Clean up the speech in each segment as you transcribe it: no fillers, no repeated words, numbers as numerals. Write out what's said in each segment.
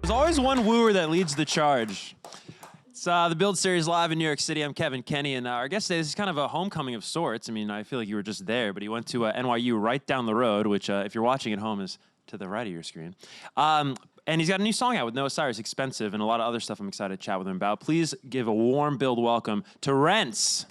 There's always one wooer that leads the charge. It's the Build Series live in New York City. I'm Kevin Kenny, and our guest today, this is kind of a homecoming of sorts. I mean, I feel like you were just there, but he went to NYU right down the road, which if you're watching at home is to the right of your screen. And he's got a new song out with Noah Cyrus, Expensive, and a lot of other stuff I'm excited to chat with him about. Please give a warm build welcome to Rence.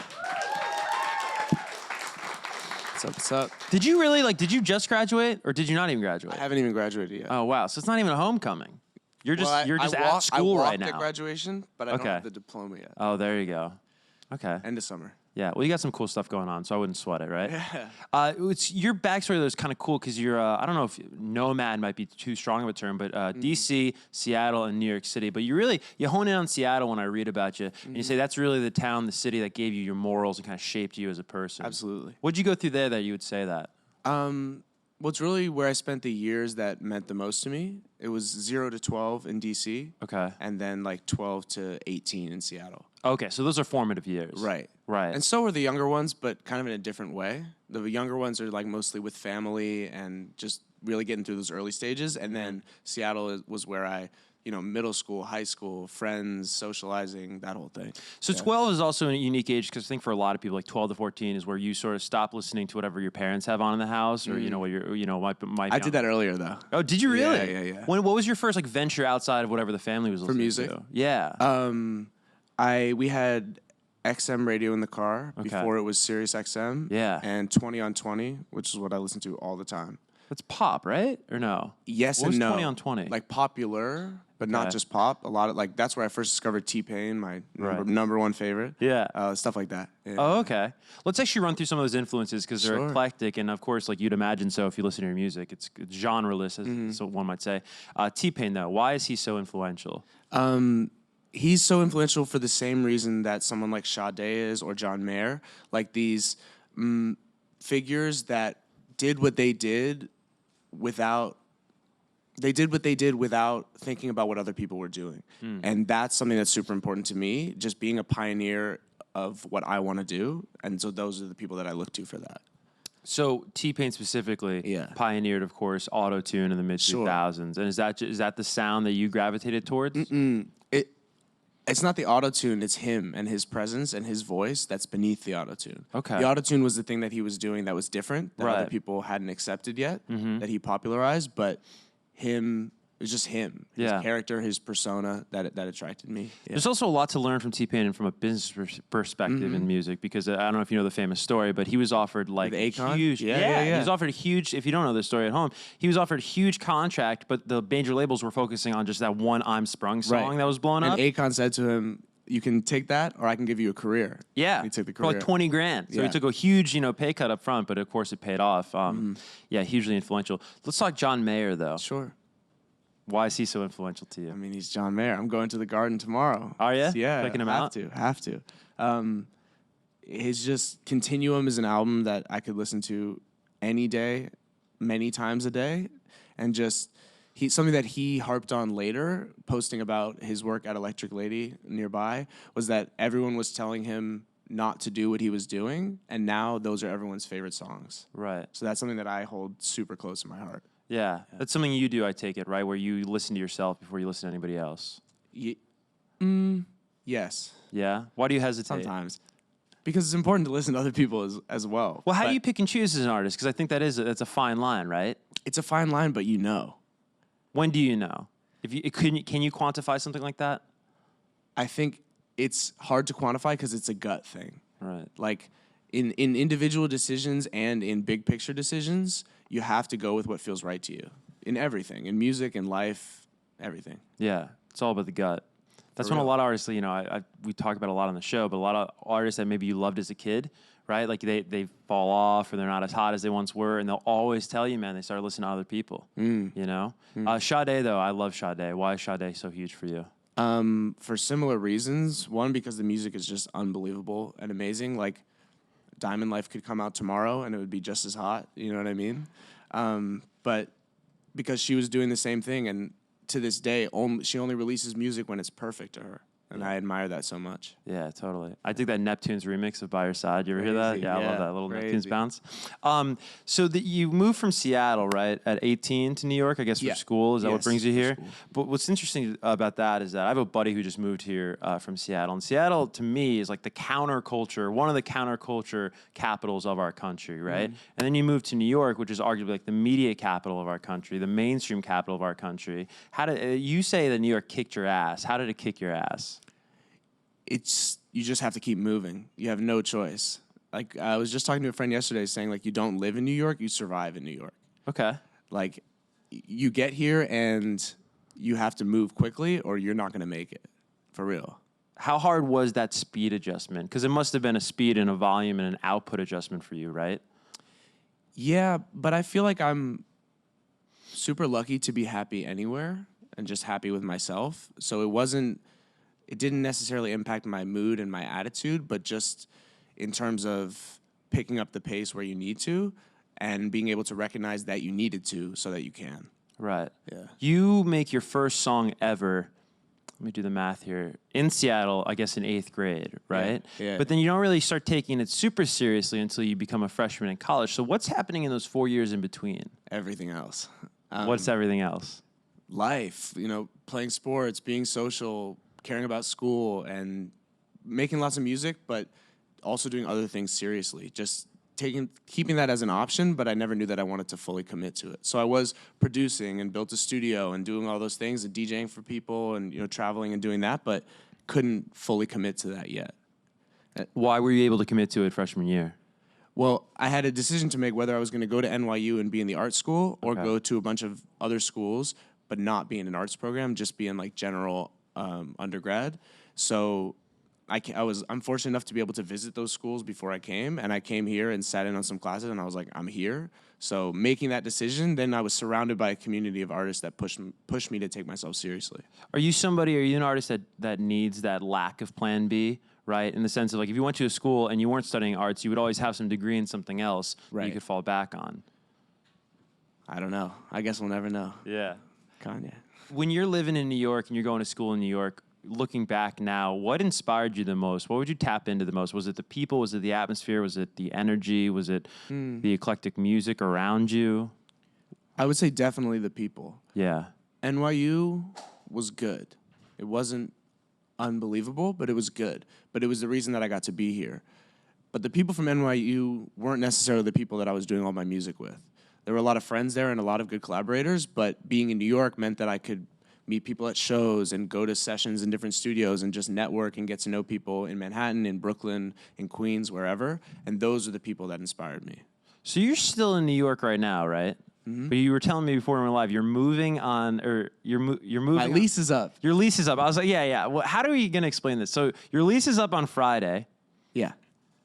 What's up, what's up? Did you really, did you just graduate, or did you not even graduate? I haven't even graduated yet. Oh, wow. So it's not even a homecoming. You're just, at school right now. I walked at graduation, but I don't have the diploma yet. Oh, there you go. Okay. End of summer. Yeah, well, you got some cool stuff going on, so I wouldn't sweat it, right? Yeah. It's your backstory, though, is kind of cool because you're, I don't know if nomad might be too strong of a term, but D.C., Seattle, and New York City. But you hone in on Seattle when I read about you, and you say that's really the town, the city that gave you your morals and kind of shaped you as a person. Absolutely. What'd you go through there that you would say that? Well, it's really where I spent the years that meant the most to me. It was 0 to 12 in D.C. Okay. And then 12 to 18 in Seattle. Okay, so those are formative years. Right. Right. And so are the younger ones, but kind of in a different way. The younger ones are mostly with family and just really getting through those early stages. And then Seattle was where I, middle school, high school, friends, socializing, that whole thing. So 12 is also a unique age because I think for a lot of people, 12 to 14 is where you sort of stop listening to whatever your parents have on in the house, or what might. I did that earlier though. Oh, did you really? Yeah. What was your first venture outside of whatever the family was listening for music? To? Yeah. We had XM radio in the car before it was Sirius XM. Yeah. And 20 on 20, which is what I listen to all the time. That's pop, right? Or no? Yes what and no. What was 20 on 20? Like popular, but not just pop. A lot of that's where I first discovered T-Pain, my number one favorite. Yeah. Stuff like that. Yeah. Oh, okay. Let's actually run through some of those influences because they're eclectic, and of course, you'd imagine so if you listen to your music, it's genreless, as so one might say. T-Pain, though, why is he so influential? He's so influential for the same reason that someone like Sade is or John Mayer, these figures that did what they did without thinking about what other people were doing. And that's something that's super important to me, just being a pioneer of what I want to do. And so those are the people that I look to for that. So T-Pain specifically pioneered, of course, auto-tune in the mid-2000s. And is that the sound that you gravitated towards? It's not the auto-tune, it's him and his presence and his voice that's beneath the auto-tune. Okay. The auto-tune was the thing that he was doing that was different, that other people hadn't accepted yet, that he popularized, but him, it was just him. His character, his persona that attracted me. Yeah. There's also a lot to learn from T-Pain and from a business perspective in music, because I don't know if you know the famous story, but he was offered huge. Yeah. He was offered a huge, if you don't know this story at home, he was offered a huge contract, but the major labels were focusing on just that one I'm Sprung song that was blown up. And Akon said to him, you can take that or I can give you a career. Yeah. He took the career. For 20 grand. So he took a huge, pay cut up front, but of course it paid off. Yeah, hugely influential. Let's talk John Mayer though. Sure. Why is he so influential to you? I mean, he's John Mayer. I'm going to the Garden tomorrow. Are you? Yeah. Checking him out? Have to. His just Continuum is an album that I could listen to any day, many times a day. And just, something that he harped on later, posting about his work at Electric Lady nearby, was that everyone was telling him not to do what he was doing. And now those are everyone's favorite songs. Right. So that's something that I hold super close to my heart. Yeah, that's something you do, I take it, right? Where you listen to yourself before you listen to anybody else. Yes. Yeah? Why do you hesitate? Sometimes. Because it's important to listen to other people as well. Well, how do you pick and choose as an artist? Because I think that's a fine line, right? It's a fine line, but you know. When do you know? Can you quantify something like that? I think it's hard to quantify because it's a gut thing. Right. In individual decisions and in big picture decisions, you have to go with what feels right to you. In everything. In music, in life, everything. Yeah. It's all about the gut. That's when a lot of artists, we talk about a lot on the show, but a lot of artists that maybe you loved as a kid, right? They fall off or they're not as hot as they once were, and they'll always tell you, man, they started listening to other people, Sade, though, I love Sade. Why is Sade so huge for you? For similar reasons. One, because the music is just unbelievable and amazing. Diamond Life could come out tomorrow and it would be just as hot, you know what I mean? But because she was doing the same thing, and to this day, she only releases music when it's perfect to her. and I admire that so much. Yeah, totally. I dig that Neptune's remix of By Your Side. You ever hear that? Crazy, Yeah, I love yeah, that little crazy. Neptune's bounce. So that you moved from Seattle, right, at 18 to New York, I guess, Yeah. for school. Is that what Yes, brings you for here? school. But what's interesting about that is that I have a buddy who just moved here from Seattle. And Seattle, to me, is like the counterculture, one of the counterculture capitals of our country, right? Mm-hmm. And then you move to New York, which is arguably like the media capital of our country, the mainstream capital of our country. How did you say that New York kicked your ass? How did it kick your ass? You just have to keep moving. You have no choice. Like I was just talking to a friend yesterday saying like you don't live in New York, you survive in New York. Okay. Like you get here and you have to move quickly or you're not going to make it. For real. How hard was that speed adjustment? Because it must have been a speed and a volume and an output adjustment for you, right? Yeah, but I feel like I'm super lucky to be happy anywhere and just happy with myself. So it didn't necessarily impact my mood and my attitude, but just in terms of picking up the pace where you need to and being able to recognize that you needed to so that you can. Right. Yeah. You make your first song ever. Let me do the math here. In Seattle, I guess in 8th grade, right? Yeah. But then you don't really start taking it super seriously until you become a freshman in college. So what's happening in those 4 years in between? Everything else. What's everything else? Life, playing sports, being social, caring about school, and making lots of music, but also doing other things seriously. Just keeping that as an option, but I never knew that I wanted to fully commit to it. So I was producing and built a studio and doing all those things and DJing for people and traveling and doing that, but couldn't fully commit to that yet. Why were you able to commit to it freshman year? Well, I had a decision to make whether I was going to go to NYU and be in the art school or go to a bunch of other schools, but not be in an arts program, just be in like general undergrad. So I'm fortunate enough to be able to visit those schools before I came, and I came here and sat in on some classes, and I was like, I'm here. So making that decision, then I was surrounded by a community of artists that pushed me to take myself seriously. Are you an artist that needs that lack of plan B, right? In the sense of like, if you went to a school and you weren't studying arts, you would always have some degree in something else that you Right. could fall back on. I don't know. I guess we'll never know. Yeah. Kanye. When you're living in New York and you're going to school in New York, looking back now, what inspired you the most? What would you tap into the most? Was it the people? Was it the atmosphere? Was it the energy? Was it the eclectic music around you? I would say definitely the people. Yeah. NYU was good. It wasn't unbelievable, but it was good. But it was the reason that I got to be here. But the people from NYU weren't necessarily the people that I was doing all my music with. There were a lot of friends there and a lot of good collaborators, but being in New York meant that I could meet people at shows and go to sessions in different studios and just network and get to know people in Manhattan, in Brooklyn, in Queens, wherever. And those are the people that inspired me. So you're still in New York right now, right? Mm-hmm. But you were telling me before we were live, you're moving on, or you're moving. My lease is up. Your lease is up. I was like, yeah. Well, how are we gonna explain this? So your lease is up on Friday. Yeah.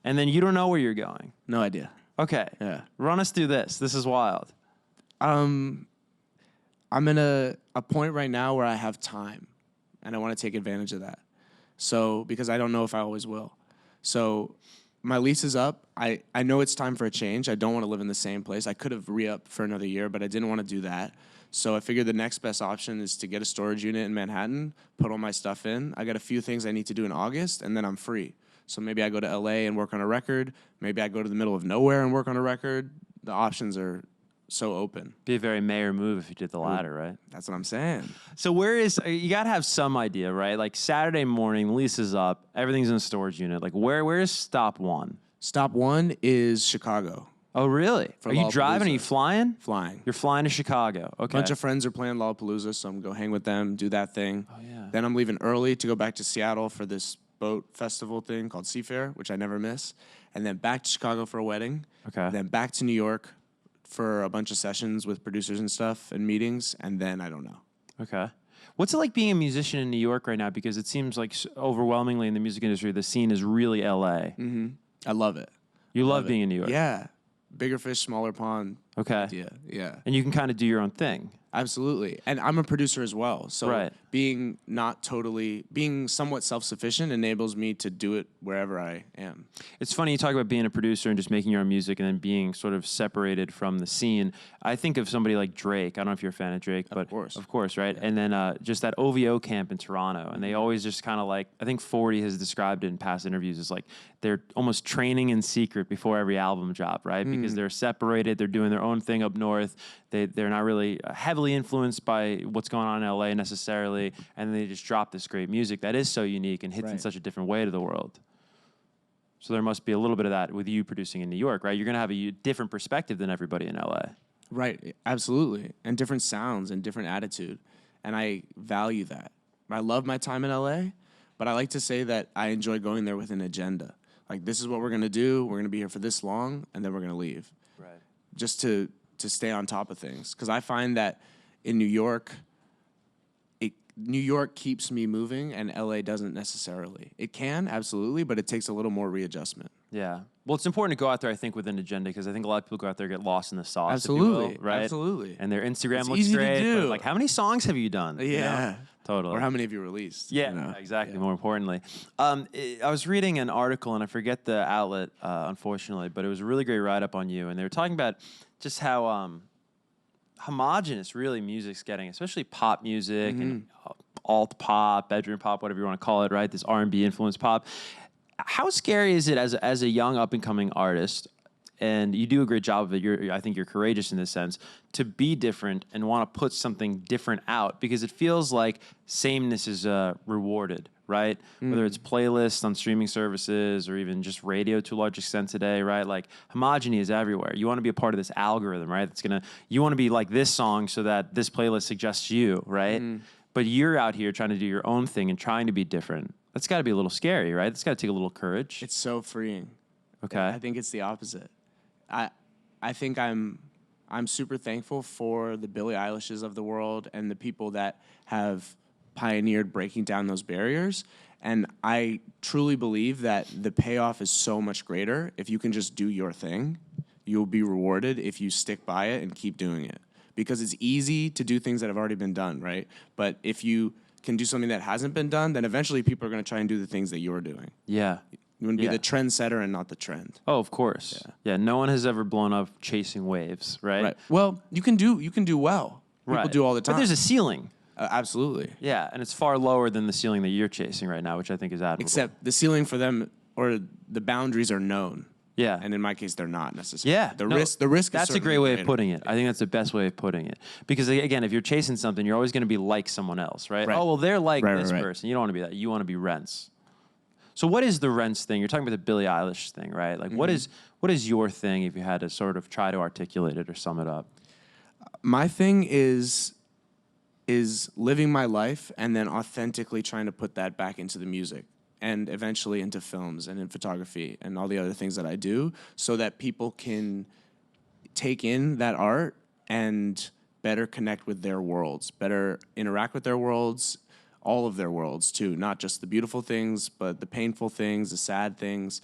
And then you don't know where you're going. No idea. Okay. Yeah. Run us through this. This is wild. I'm in a point right now where I have time, and I want to take advantage of that. So, because I don't know if I always will. So, my lease is up. I know it's time for a change. I don't want to live in the same place. I could have re-upped for another year, but I didn't want to do that. So I figured the next best option is to get a storage unit in Manhattan, put all my stuff in. I got a few things I need to do in August, and then I'm free. So maybe I go to LA and work on a record. Maybe I go to the middle of nowhere and work on a record. The options are so open. Be a very mayor move if you did the latter, right? That's what I'm saying. So you got to have some idea, right? Like Saturday morning, lease is up, everything's in a storage unit. Like where's stop one? Stop one is Chicago. Oh, really? Are you driving? Are you flying? Flying. You're flying to Chicago. Okay. A bunch of friends are playing Lollapalooza, so I'm going to go hang with them, do that thing. Oh, yeah. Then I'm leaving early to go back to Seattle for this boat festival thing called Seafair, which I never miss. And then back to Chicago for a wedding. Okay. Then back to New York for a bunch of sessions with producers and stuff and meetings. And then I don't know. Okay. What's it like being a musician in New York right now? Because it seems like overwhelmingly in the music industry, the scene is really LA. Mm-hmm. I love it. You love being in New York. Yeah. Bigger fish, smaller pond. Okay. idea. Yeah. And you can kind of do your own thing. Absolutely. And I'm a producer as well. So Right. being somewhat self-sufficient enables me to do it wherever I am. It's funny you talk about being a producer and just making your own music and then being sort of separated from the scene. I think of somebody like Drake. I don't know if you're a fan of Drake, but of course, right? Yeah. And then just that OVO camp in Toronto. And they always just kind of like, I think 40 has described it in past interviews as like they're almost training in secret before every album drop, right? Because they're separated, they're doing their own thing up north. They're not really heavily influenced by what's going on in LA necessarily, and they just drop this great music that is so unique and hits in such a different way to the world. So there must be a little bit of that with you producing in New York, right? You're going to have a different perspective than everybody in LA. Right, absolutely. And different sounds and different attitude. And I value that. I love my time in LA, but I like to say that I enjoy going there with an agenda. Like, this is what we're going to do. We're going to be here for this long, and then we're going to leave. Right. Just to stay on top of things. Because I find that in New York, New York keeps me moving, and LA doesn't necessarily. It can, absolutely, but it takes a little more readjustment. Yeah. Well, it's important to go out there, I think, with an agenda, because I think a lot of people go out there and get lost in the sauce, absolutely, if you will, right? Absolutely. And their Instagram it's looks easy great. To do. But like, how many songs have you done? Yeah. You know? Totally. Or how many have you released? Yeah, you know? Exactly, more importantly. I was reading an article, and I forget the outlet, unfortunately, but it was a really great write-up on you, and they were talking about just how homogenous really music's getting, especially pop music and alt pop, bedroom pop, whatever you want to call it, right? This R&B influenced pop. How scary is it as a young up and coming artist? And you do a great job of it. I think you're courageous in this sense to be different and want to put something different out, because it feels like sameness is rewarded, right? Whether it's playlists on streaming services or even just radio to a large extent today, right? Like, homogeny is everywhere. You want to be a part of this algorithm, right? You want to be like this song so that this playlist suggests you, right? But you're out here trying to do your own thing and trying to be different. That's got to be a little scary, right? That's got to take a little courage. It's so freeing. Okay. I think it's the opposite. I think I'm super thankful for the Billie Eilishes of the world and the people that have pioneered breaking down those barriers. And I truly believe that the payoff is so much greater if you can just do your thing. You'll be rewarded if you stick by it and keep doing it. Because it's easy to do things that have already been done, right? But if you can do something that hasn't been done, then eventually people are going to try and do the things that you're doing. Yeah. You want to be the trendsetter and not the trend. Oh, of course. Yeah. No one has ever blown up chasing waves, right? Right. Well, you can do well. People do all the time. But there's a ceiling. Absolutely. Yeah, and it's far lower than the ceiling that you're chasing right now, which I think is admirable. Except the ceiling for them, or the boundaries, are known. Yeah. And in my case, they're not necessarily. Yeah. The risk. That's is a great way of putting it. I think that's the best way of putting it. Because again, if you're chasing something, you're always going to be like someone else, right? Oh, well, they're like this person. You don't want to be that. You want to be Rence. So what is the Rence thing? You're talking about the Billie Eilish thing, right? Like, what is your thing, if you had to sort of try to articulate it or sum it up? My thing is living my life and then authentically trying to put that back into the music, and eventually into films and in photography and all the other things that I do, so that people can take in that art and better connect with their worlds, better interact with their worlds, all of their worlds too, not just the beautiful things, but the painful things, the sad things,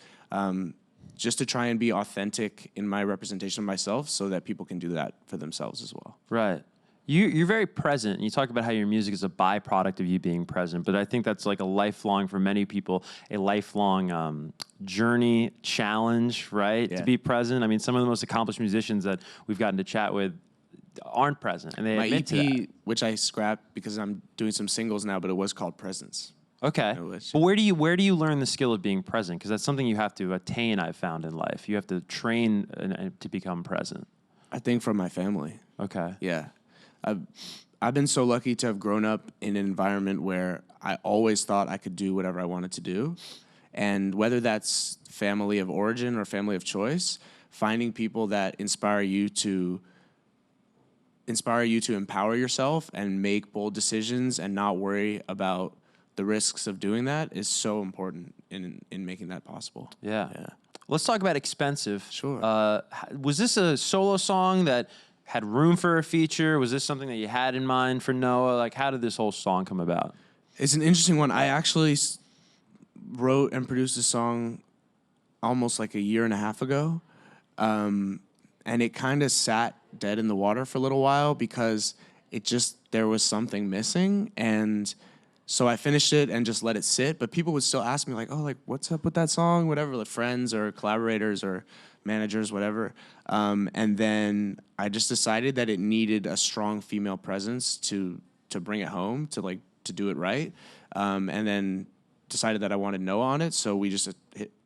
just to try and be authentic in my representation of myself so that people can do that for themselves as well. Right. You're very present, and you talk about how your music is a byproduct of you being present, but I think that's like a lifelong, for many people, a lifelong journey, challenge, right, to be present. I mean, some of the most accomplished musicians that we've gotten to chat with aren't present, and they admit to that. Which I scrapped because I'm doing some singles now, but it was called Presence. Okay. But where do you learn the skill of being present? Because that's something you have to attain, I've found, in life. You have to train to become present. I think from my family. Okay. Yeah. I've been so lucky to have grown up in an environment where I always thought I could do whatever I wanted to do. And whether that's family of origin or family of choice, finding people that inspire you to empower yourself and make bold decisions and not worry about the risks of doing that is so important in making that possible. Yeah. Let's talk about Expensive. Sure. Was this a solo song that had room for a feature? Was this something that you had in mind for Noah? Like, how did this whole song come about? It's an interesting one. I actually wrote and produced a song almost like a year and a half ago. And it kind of sat dead in the water for a little while because there was something missing. And so I finished it and just let it sit. But people would still ask me like, oh, like what's up with that song? Whatever, like friends or collaborators or managers, whatever. And then I just decided that it needed a strong female presence to bring it home, to do it right. And then decided that I wanted Noah on it. So we just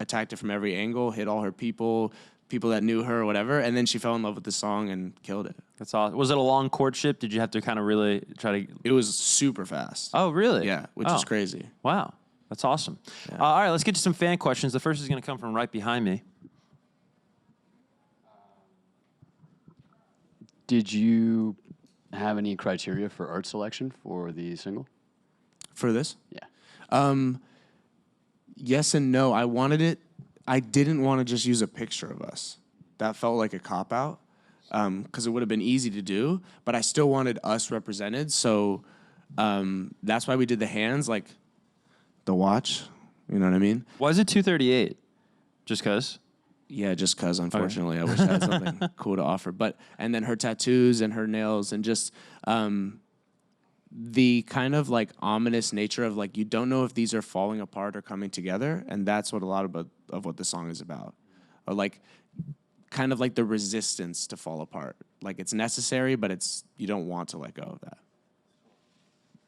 attacked it from every angle, hit all her people that knew her or whatever. And then she fell in love with the song and killed it. That's awesome. Was it a long courtship? Did you have to kind of really try to? It was super fast. Oh, really? Yeah, which is crazy. Wow. That's awesome. Yeah. All right, let's get to some fan questions. The first is going to come from right behind me. Did you have any criteria for art selection for the single? For this? Yeah. Yes and no. I didn't want to just use a picture of us. That felt like a cop-out because it would have been easy to do, but I still wanted us represented. So that's why we did the hands, like the watch. You know what I mean? Why is it 238? Just because? Yeah, just because, unfortunately. Okay. I wish I had something cool to offer. And then her tattoos and her nails and just the kind of like ominous nature of like you don't know if these are falling apart or coming together, and that's what a lot of what the song is about. Or like kind of like the resistance to fall apart. Like it's necessary, but you don't want to let go of that.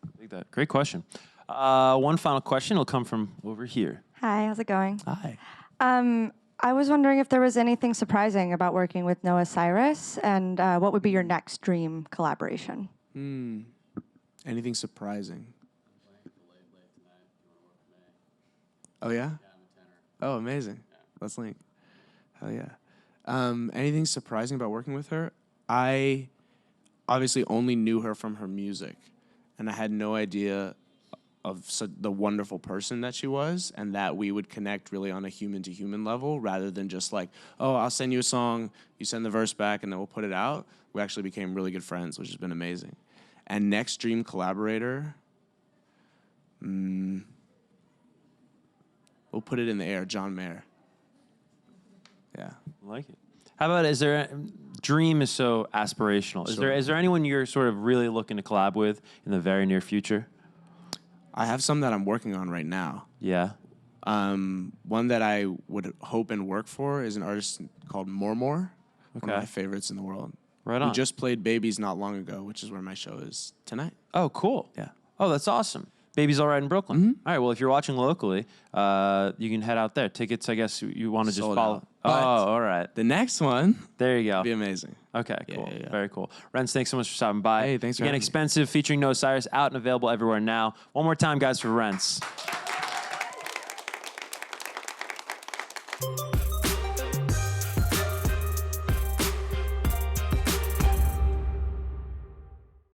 I think that. Great question. One final question will come from over here. Hi, how's it going? Hi. I was wondering if there was anything surprising about working with Noah Cyrus, and what would be your next dream collaboration? Anything surprising? Oh, yeah? Oh, amazing. Let's link. Hell yeah. Anything surprising about working with her? I obviously only knew her from her music, and I had no idea of the wonderful person that she was, and that we would connect really on a human-to-human level rather than just like, oh, I'll send you a song, you send the verse back, and then we'll put it out. We actually became really good friends, which has been amazing. And next dream collaborator, we'll put it in the air, John Mayer. Yeah. I like it. How about, dream is so aspirational. Sure. Is there anyone you're sort of really looking to collab with in the very near future? I have some that I'm working on right now. Yeah. One that I would hope and work for is an artist called More. One of my favorites in the world. Right on. We just played Babies not long ago, which is where my show is tonight. Oh, cool. Yeah. Oh, that's awesome. Baby's All Right in Brooklyn. Mm-hmm. All right, well, if you're watching locally, you can head out there. Tickets, I guess you want to just Sold follow. out. Oh, But all right. The next one There you go. would be amazing. Okay, Yeah, cool. yeah, yeah. Very cool. Rence, thanks so much for stopping by. Hey, thanks for Again, having me. Expensive featuring Noah Cyrus, out and available everywhere now. One more time, guys, for Rence.